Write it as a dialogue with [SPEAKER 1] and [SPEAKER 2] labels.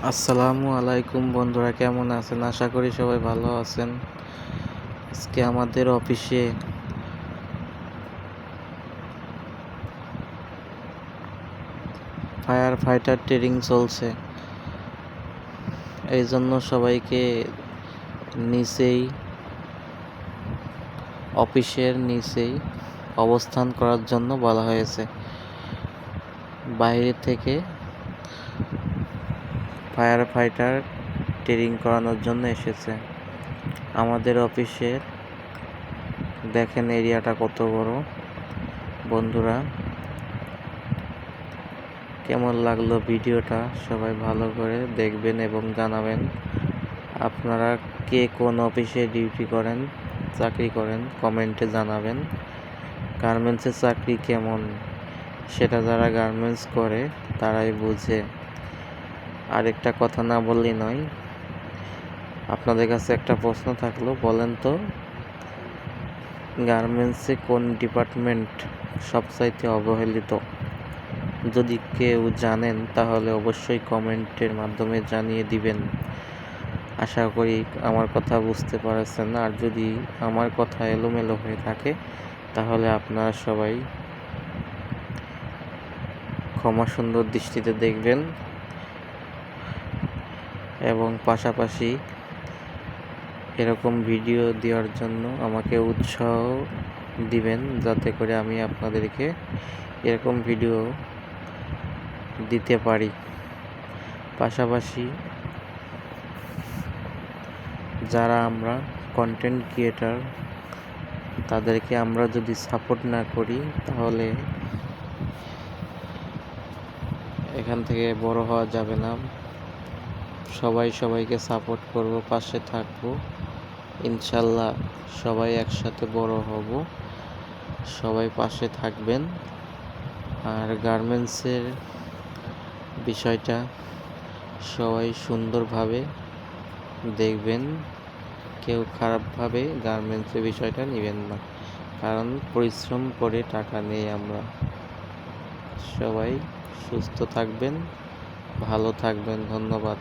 [SPEAKER 1] আসসালামু আলাইকুম বন্ধুরা, কেমন আছেন? আশা করি সবাই ভালো আছেন। আজকে আমাদের অফিসে ফায়ার ফাইটার ট্রেনিং চলছে। এই জন্য সবাইকে নিচেই অফিসের নিচেই অবস্থান করার জন্য বলা হয়েছে। বাইরে থেকে ফায়ার ফাইটার ট্রেনিং করানোর জন্য এসেছে। আমাদের অফিসের দেখেন এরিয়াটা কত বড়। বন্ধুরা, কেমন লাগলো ভিডিওটা সবাই ভালো করে দেখবেন এবং জানাবেন। আপনারা কে কোন অফিসে ডিউটি করেন, চাকরি করেন, কমেন্টে জানাবেন। গার্মেন্টসের চাকরি কেমন সেটা যারা গার্মেন্টস করে তারাই বুঝে। আরেকটা কথা না বললেই নয়, আপনাদের কাছে একটা প্রশ্ন থাকলো, বলেন তো গার্মেন্টসে কোন ডিপার্টমেন্ট সবচাইতে অবহেলিত? যদি কেউ জানেন তাহলে অবশ্যই কমেন্টের মাধ্যমে জানিয়ে দিবেন। আশা করি আমার কথা বুঝতে পারছেন। আর যদি আমার কথা এলোমেলো হয়ে থাকে তাহলে আপনারা সবাই ক্ষমা সুন্দর দৃষ্টিতে দেখবেন এবং পাশাপাশি এরকম ভিডিও দেওয়ার জন্য আমাকে উৎসাহ দিবেন, যাতে করে আমি আপনাদেরকে এরকম ভিডিও দিতে পারি। পাশাপাশি যারা আমরা কন্টেন্ট ক্রিয়েটার তাদেরকে আমরা যদি সাপোর্ট না করি তাহলে এখান থেকে বড় হওয়া যাবে না। সবাই সবাইকে সাপোর্ট করব, পাশে থাকব। ইনশাল্লাহ সবাই একসাথে বড় হব। সবাই পাশে থাকবেন। আর গার্মেন্টসের বিষয়টা সবাই সুন্দরভাবে দেখবেন। কেউ খারাপভাবে গার্মেন্টসের বিষয়টা নেবেন না, কারণ পরিশ্রম করে টাকা নেই আমরা। সবাই সুস্থ থাকবেন, ভালো থাকবেন। ধন্যবাদ।